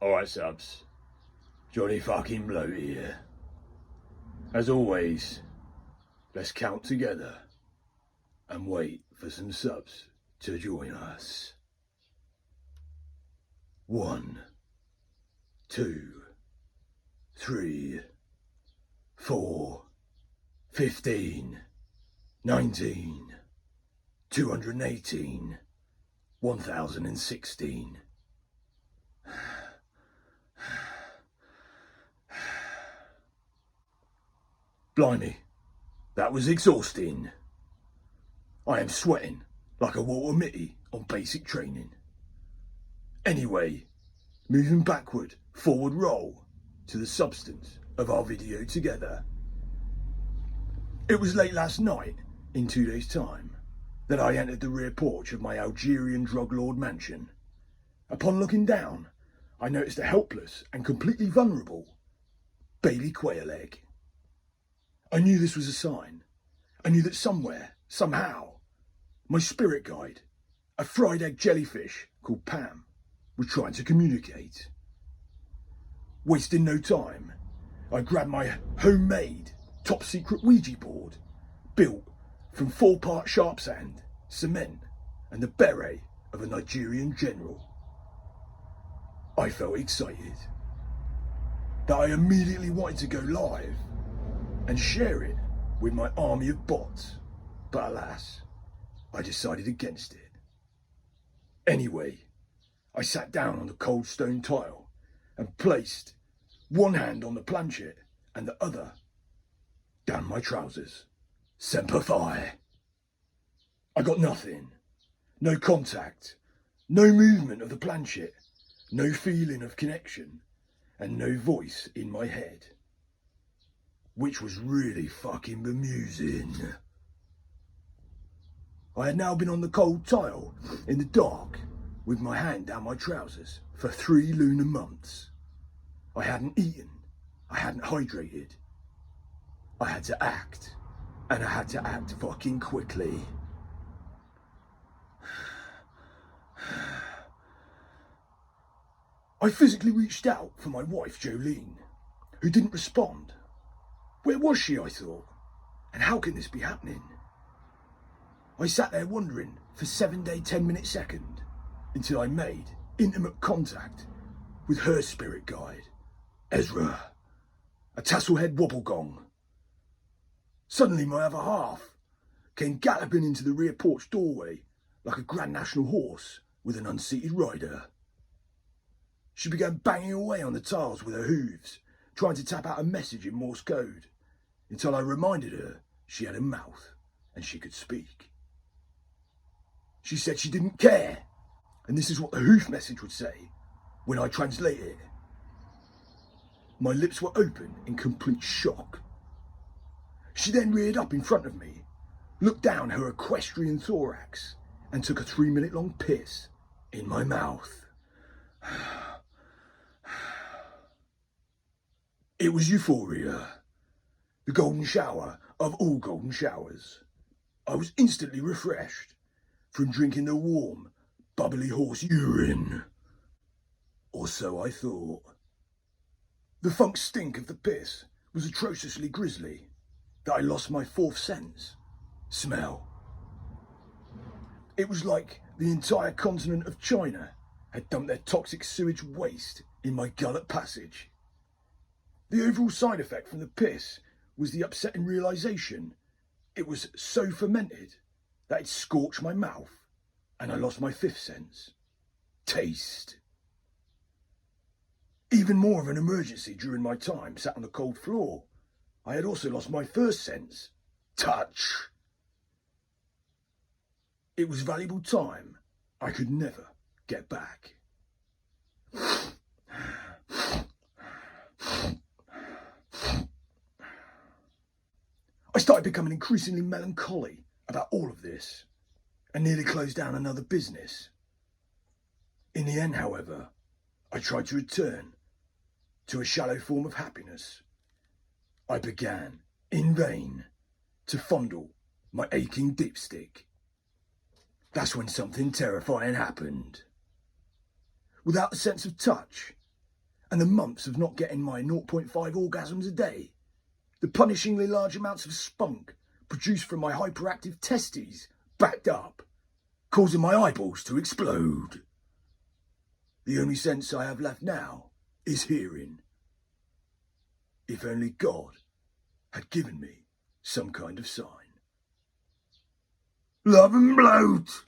Alright, subs. Johnny fucking Bloat here. As always, let's count together and wait for some subs to join us. 1, 2, 3, 4, 15, 19, 218, 1016. Blimey, that was exhausting. I am sweating like a water mitty on basic training. Anyway, moving backward, forward roll to the substance of our video together. It was late last night, in 2 days' time, that I entered the rear porch of my Algerian drug lord mansion. Upon looking down, I noticed a helpless and completely vulnerable baby quail egg. I knew this was a sign. I knew that somewhere, somehow, my spirit guide, a fried egg jellyfish called Pam, was trying to communicate. Wasting no time, I grabbed my homemade, top-secret Ouija board, built from 4-part sharp sand, cement, and the beret of a Nigerian general. I felt excited that I immediately wanted to go live and share it with my army of bots, but alas, I decided against it. Anyway, I sat down on the cold stone tile and placed one hand on the planchette and the other down my trousers. Semper Fi. I got nothing. No contact, no movement of the planchette, no feeling of connection, and no voice in my head. Which was really fucking bemusing. I had now been on the cold tile in the dark with my hand down my trousers for 3 lunar months. I hadn't eaten, I hadn't hydrated. I had to act, and I had to act fucking quickly. I physically reached out for my wife Jolene, who didn't respond. Where was she, I thought, and how can this be happening? I sat there wondering for 7-day 10-minute second until I made intimate contact with her spirit guide, Ezra, a tasselhead wobblegong. Suddenly my other half came galloping into the rear porch doorway like a Grand National horse with an unseated rider. She began banging away on the tiles with her hooves, trying to tap out a message in Morse code, until I reminded her she had a mouth and she could speak. She said she didn't care, and this is what the hoof message would say when I translate it. My lips were open in complete shock. She then reared up in front of me, looked down her equestrian thorax, and took a 3-minute-long piss in my mouth. It was euphoria, the golden shower of all golden showers. I was instantly refreshed from drinking the warm, bubbly horse urine. Or so I thought. The funk stink of the piss was atrociously grisly that I lost my 4th sense, smell. It was like the entire continent of China had dumped their toxic sewage waste in my gullet passage. The overall side effect from the piss was the upsetting realisation it was so fermented that it scorched my mouth and I lost my 5th sense, taste. Even more of an emergency during my time sat on the cold floor, I had also lost my 1st sense, touch. It was valuable time I could never get back. I started becoming increasingly melancholy about all of this and nearly closed down another business. In the end, however, I tried to return to a shallow form of happiness. I began, in vain, to fondle my aching dipstick. That's when something terrifying happened. Without the sense of touch, and the months of not getting my 0.5 orgasms a day, the punishingly large amounts of spunk produced from my hyperactive testes backed up, causing my eyeballs to explode. The only sense I have left now is hearing. If only God had given me some kind of sign. Love and bloat!